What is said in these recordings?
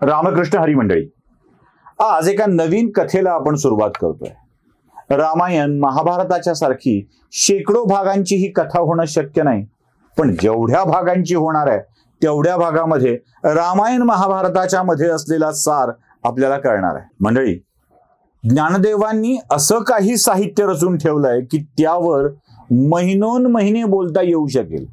रामकृष्ण हरी मंडळी, आज एका नवीन कथेला आपण सुरुवात करतोय. रामायण महाभारताच्या सारखी शेकडो भागांची ही कथा होणं शक्य नाही, पण जेवढ्या भागांची होणार आहे तेवढ्या भागामध्ये रामायण महाभारताच्या मध्ये असलेला सार आपल्याला कळणार आहे. मंडळी, ज्ञानदेवांनी असं काही साहित्य रचून ठेवलंय की त्यावर महिनोन महिने बोलता येऊ शकेल.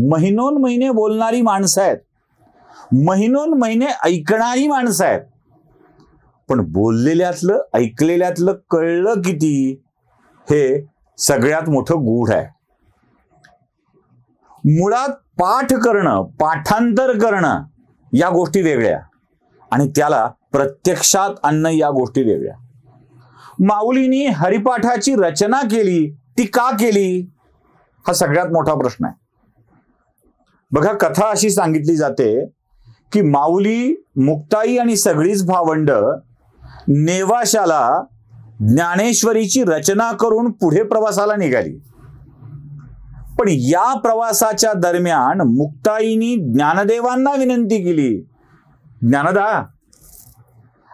महिनोन महिने बोलणारी माणसं आहेत, महिनोन महिने ऐकणारी माणसं आहेत, पण बोललेल्यातलं ऐकलेल्यातलं कळलं किती हे सगळ्यात मोठं गूढ आहे. मुळात पाठ करणं, पाठांतर करणं या गोष्टी वेगळ्या आणि त्याला प्रत्यक्षात आणणं या गोष्टी वेगळ्या. माऊलींनी हरिपाठाची रचना केली, ती का केली हा सगळ्यात मोठा प्रश्न आहे. बघा, कथा अशी सांगितली जाते की माऊली, मुक्ताई आणि सगळीच भावंड नेवाशाला ज्ञानेश्वरीची रचना करून पुढे प्रवासाला निघाली. पण या प्रवासाच्या दरम्यान मुक्ताईनी ज्ञानदेवांना विनंती केली, ज्ञानदा,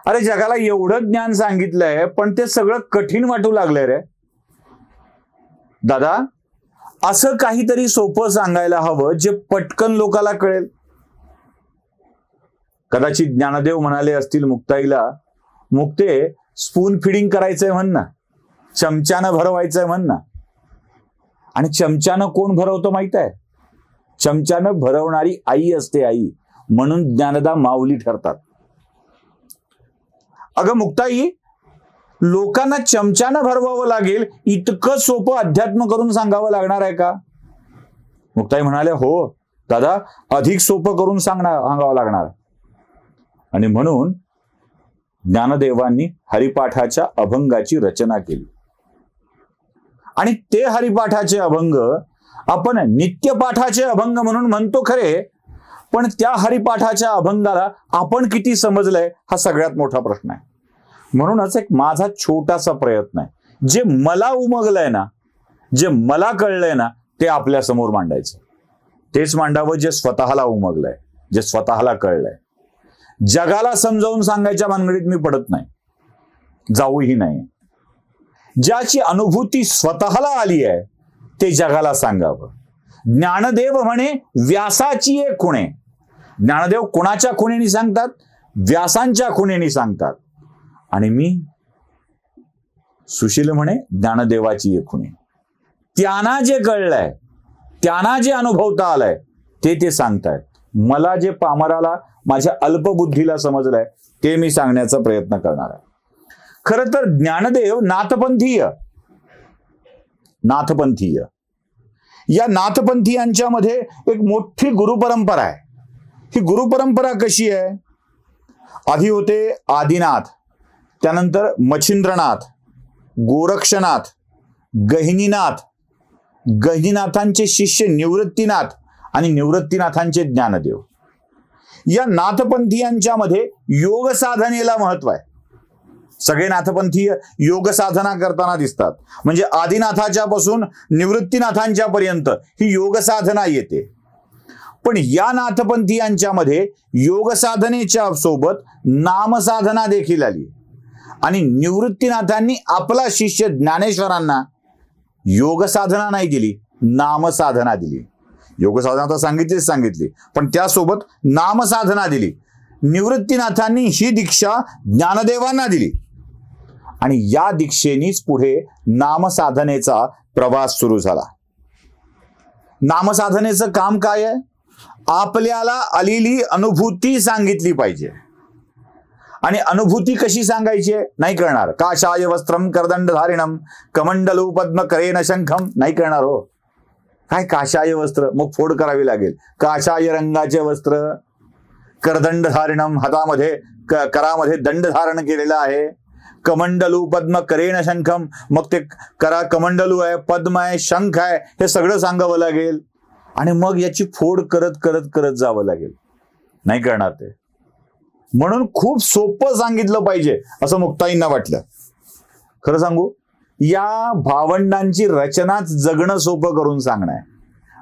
अरे जगाला एवढं ज्ञान सांगितलंय पण ते सगळं कठीण वाटू लागलंय रे. दादा, असं काहीतरी सोपं सांगायला हवं जे पटकन लोकाला कळेल. कदाचित ज्ञानदेव म्हणाले असतील मुक्ताईला, मुक्ते, स्पून फिडिंग करायचंय म्हण ना, चमच्यानं भरवायचंय म्हण ना. आणि चमच्यानं कोण भरवतो माहित आहे? चमच्यानं भरवणारी आई असते, आई. म्हणून ज्ञानदा माऊली ठरतात. अगं मुक्ताई, लोकांना चमच्यानं भरवावं लागेल इतकं सोपं अध्यात्म करून सांगावं लागणार आहे का? मुक्ताई म्हणाले, हो दादा, अधिक सोपं करून सांगावं लागणार. आणि म्हणून ज्ञानदेवांनी हरिपाठाच्या अभंगाची रचना केली. आणि ते हरिपाठाचे अभंग आपण नित्यपाठाचे अभंग म्हणून म्हणतो खरे, पण त्या हरिपाठाच्या अभंगाला आपण किती समजलंय हा सगळ्यात मोठा प्रश्न आहे. म्हणूनच एक माझा छोटासा प्रयत्न आहे, जे मला उमगलंय ना, जे मला कळलंय ना, ते आपल्या समोर मांडायचं. तेच मांडावं जे स्वतःला उमगलंय, जे स्वतःला कळलंय. जगाला समजावून सांगायच्या भानगडीत मी पडत नाही, जाऊही नाही. ज्याची अनुभूती स्वतःला आली आहे ते जगाला सांगावं. ज्ञानदेव म्हणे, व्यासाची एक खुणे. ज्ञानदेव कोणाच्या खुणेनी सांगतात? व्यासांच्या खुणेनी सांगतात. आणि मी, सुशील म्हणे, ज्ञानदेवाची एक खुणे. त्यांना जे कळलंय, त्यांना जे अनुभवता आलंय ते सांगतायत. मला जे पामराला, माझ्या अल्पबुद्धीला समजलंय ते मी सांगण्याचा प्रयत्न करणार आहे. खरं तर ज्ञानदेव नाथपंथीय. या नाथपंथीयांच्या मध्ये एक मोठी गुरुपरंपरा आहे. ही गुरुपरंपरा कशी आहे? आधी होते आदिनाथ, त्यानंतर मच्छिंद्रनाथ, गोरक्षनाथ, गहिनीनाथ, गहिनीनाथांचे शिष्य निवृत्तीनाथ आणि निवृत्तीनाथांचे ज्ञानदेव. या नाथपंथीयांच्या मध्ये योग साधनेला महत्व आहे. सगळे नाथपंथीय योग साधना करताना दिसतात. म्हणजे आदिनाथाच्या पासून निवृत्तीनाथांच्या पर्यंत ही योग साधना येते. पण या नाथपंथीयांच्या मध्ये योग साधनेच्या सोबत नामसाधना देखील आली. आणि निवृत्तीनाथांनी आपला शिष्य ज्ञानेश्वरांना योग साधना नाही दिली, नामसाधना दिली. योग साधना तर सांगितली, पण त्यासोबत नामसाधना दिली. निवृत्तीनाथांनी ही दीक्षा ज्ञानदेवांना दिली आणि या दीक्षेनीच पुढे नामसाधनेचा प्रवास सुरू झाला. नामसाधनेचं काम काय आहे? आपल्याला आलेली अनुभूती सांगितली पाहिजे. आणि अनुभूती कशी सांगायची नाही कळणार. काशाय वस्त्रम करदंडधारिणम कमंडलू पद्म करेन शंखम नाही कळणार. हो, काय काशाय वस्त्र? मग फोड करावी लागेल. काशाय रंगाचे वस्त्र, करदंड धारणम, हातामध्ये करामध्ये दंड धारण केलेला आहे. कमंडलू पद्म करेन शंखम, मग ते करा कमंडलू आहे, पद्म आहे, शंख आहे, हे सगळं सांगावं लागेल. आणि मग याची फोड करत करत करत जावं लागेल. नाही करणार ते. म्हणून खूप सोपं सांगितलं पाहिजे असं मुक्ताईंना वाटलं. खरं सांगू, या भावंडांची रचनाच जगणं सोपं करून सांगणं आहे,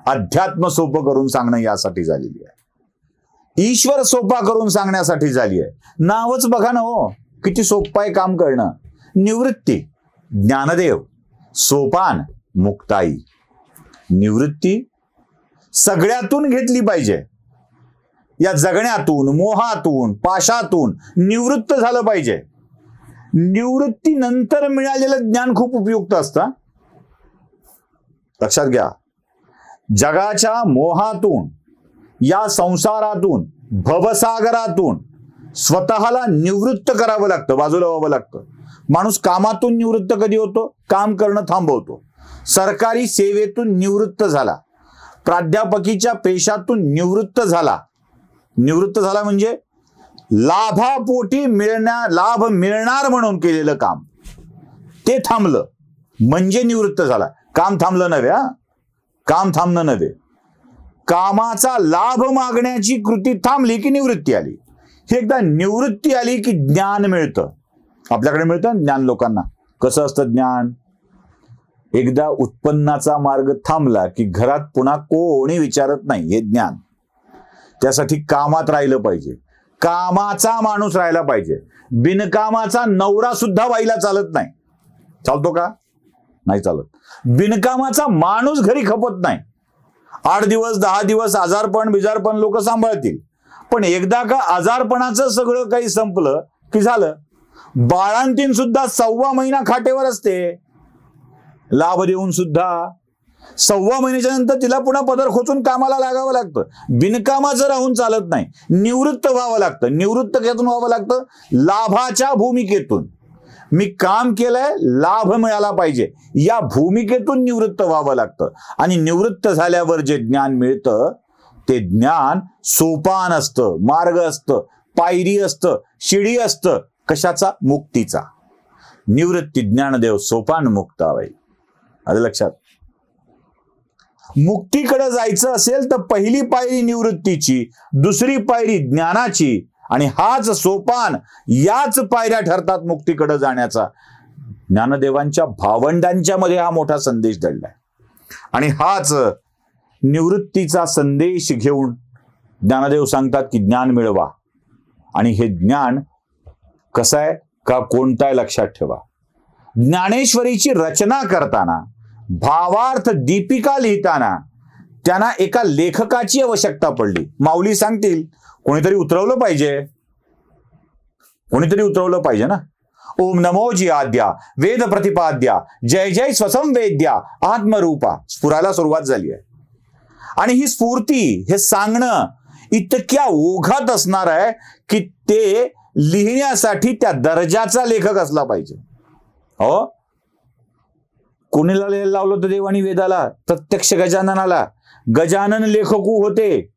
अध्यात्म सोपं करून सांगणं यासाठी झालेली आहे. ईश्वर सोपा करून सांगण्यासाठी झाली आहे. नावच बघा ना हो, किती सोपं आहे काम करणं. निवृत्ती ज्ञानदेव, सोपान मुक्ताई. निवृत्ती सगळ्यातून घेतली पाहिजे. या जगण्यातून, मोहातून, पाशातून निवृत्त झालं पाहिजे. निवृत्तीनंतर मिळालेलं ज्ञान खूप उपयुक्त असतं. लक्षात घ्या, जगाच्या मोहातून, या संसारातून, भवसागरातून स्वतःला निवृत्त करावं लागतं, बाजूला व्हावं लागतं. माणूस कामातून निवृत्त कधी होतो? काम करणं थांबवतो. सरकारी सेवेतून निवृत्त झाला, प्राध्यापकीच्या पेशातून निवृत्त झाला. निवृत्त झाला म्हणजे लाभापोटी लाभ मिळणार म्हणून केलेलं काम ते थांबलं म्हणजे निवृत्त झाला. काम थांबलं नव्हे, काम थांबणं नव्हे. कामाचा लाभ मागण्याची कृती थांबली की निवृत्ती आली. हे एकदा निवृत्ती आली की ज्ञान मिळतं. आपल्याकडे मिळतं ज्ञान लोकांना. कसं असतं ज्ञान? एकदा उत्पन्नाचा मार्ग थांबला की घरात पुन्हा कोणी विचारत नाही, हे ज्ञान. त्यासाठी कामात राहिलं पाहिजे, कामाचा माणूस राहिला पाहिजे. बिनकामाचा नवरा सुद्धा बाईला चालत नाही. चालतो का? नाही चालत. बिनकामाचा माणूस घरी खपत नाही. 8 दिवस 10 दिवस आजारपण बिजारपण लोक सांभाळतील, पण एकदा का आजारपणाचं सगळं काही संपलं की झालं. बाळांतीन सुद्धा 1.25 महिना खाटेवर असते, लाभ देऊन सुद्धा 1.25 महिन्याच्या नंतर तिला पुन्हा पदर खोचून कामाला लागावं लागतं. बिनकामाचं राहून चालत नाही, निवृत्त व्हावं लागतं. निवृत्त त्यातून व्हावं लागतं लाभाच्या भूमिकेतून. मी काम केलंय, लाभ मिळाला पाहिजे, या भूमिकेतून निवृत्त व्हावं लागतं. आणि निवृत्त झाल्यावर जे ज्ञान मिळतं ते ज्ञान सोपान असतं, मार्ग असतं, पायरी असतं, शिडी असतं. कशाचा? मुक्तीचा. निवृत्ती ज्ञानदेव, सोपान मुक्ताबाई. आलं लक्षात? मुक्तीकडे जायचं असेल तर पहिली पायरी निवृत्तीची, दुसरी पायरी ज्ञानाची, आणि हाच सोपान, याच पायऱ्या ठरतात मुक्तीकडे जाण्याचा. ज्ञानदेवांच्या भावंडांच्या मध्ये हा मोठा संदेश दडलाय. आणि हाच निवृत्तीचा संदेश घेऊन ज्ञानदेव सांगतात की ज्ञान मिळवा. आणि हे ज्ञान कसं आहे का कोणतं आहे लक्षात ठेवा. ज्ञानेश्वरीची रचना करताना, भावार्थ दीपिका लिहिताना त्यांना एका लेखकाची आवश्यकता पडली. माऊली सांगतील कोणीतरी उतरवलं पाहिजे, कोणीतरी उतरवलं पाहिजे ना. ओम नमो जी आद्या वेद प्रतिपाद्या जय जय स्वसंवेद्या आत्मरूपा स्फुरायला सुरुवात झाली आहे. आणि ही स्फूर्ती, हे सांगणं इतक्या ओघात असणार आहे की ते लिहिण्यासाठी त्या दर्जाचा लेखक असला पाहिजे. हो, कोणीला लावलं होतं देवानी वेदाला? प्रत्यक्ष गजाननाला. गजानन लेखकू होते.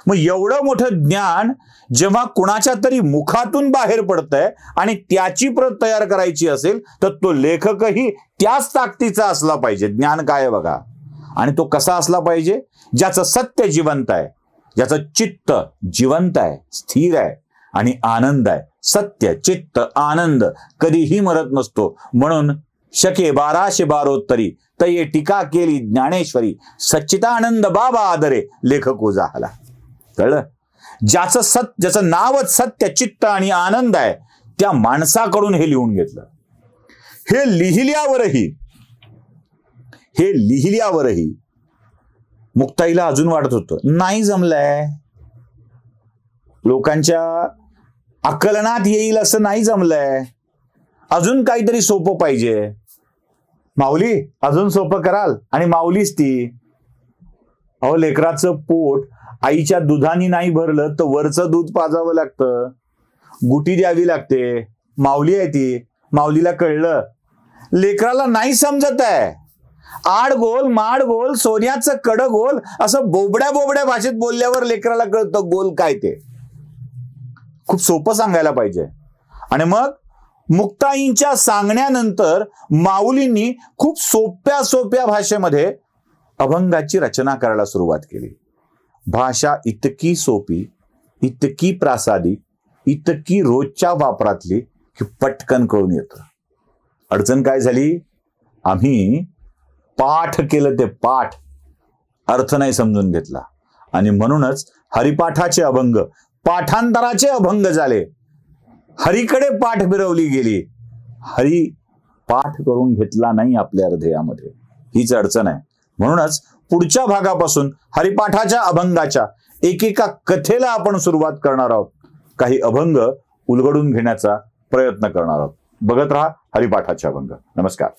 मग एवढं मोठं ज्ञान जेव्हा कुणाच्या तरी मुखातून बाहेर पडतंय आणि त्याची प्रत तयार करायची असेल तर तो लेखकही त्याच ताकदीचा असला पाहिजे. ज्ञान काय आहे बघा. आणि तो कसा असला पाहिजे? ज्याचं सत्य जिवंत आहे, ज्याचं चित्त जिवंत आहे, स्थिर आहे आणि आनंद आहे. सत्य, चित्त, आनंद कधीही मरत नसतो. म्हणून शके 1212 तये टीका केली ज्ञानेश्वरी, सच्चिदानंद बाबा आदरे लेखक झाला. कळलं? ज्याचं नावच सत्य, चित्त आणि आनंद आहे, त्या माणसाकडून हे लिहून घेतलं. हे लिहिल्यावरही मुक्ताईला अजून वाटत होतं नाही जमलंय, लोकांच्या आकलनात येईल असं नाही जमलंय, अजून काहीतरी सोपं पाहिजे. माऊली अजून सोपं कराल? आणि माऊलीच ती. अहो, लेकराचं पोट आईच्या दुधानी नाही भरलं तर वरचं दूध पाजावं लागतं, गुटी द्यावी लागते. माऊली आहे ती. माऊलीला कळलं, लेकराला नाही समजत आहे. आड गोल माड गोल सोन्याचं कड गोल असं बोबड्या भाषेत बोलल्यावर लेकराला कळतं गोल काय ते. खूप सोपं सांगायला पाहिजे. आणि मग मुक्ताईंच्या सांगण्यानंतर माऊलींनी खूप सोप्या भाषेमध्ये अभंगाची रचना करायला सुरुवात केली. भाषा इतकी सोपी, इतकी प्रासादिक, इतकी रोजच्या वापरातली की पटकन कळून येतं. अडचण काय झाली? आम्ही पाठ केलं, ते पाठ अर्थ नाही समजून घेतला. आणि म्हणूनच हरिपाठाचे अभंग, पाठांतराचे अभंग झाले, हरीकडे पाठ फिरवली गेली, हरी पाठ करून घेतला नाही आपल्या हृदयामध्ये. हीच अडचण आहे. म्हणूनच पुढच्या भागापासून हरिपाठाच्या अभंगाच्या एकेका कथेला आपण सुरुवात करणार आहोत. काही अभंग उलगडून घेण्याचा प्रयत्न करणार आहोत. बघत रहा हरिपाठाचे अभंग. नमस्कार.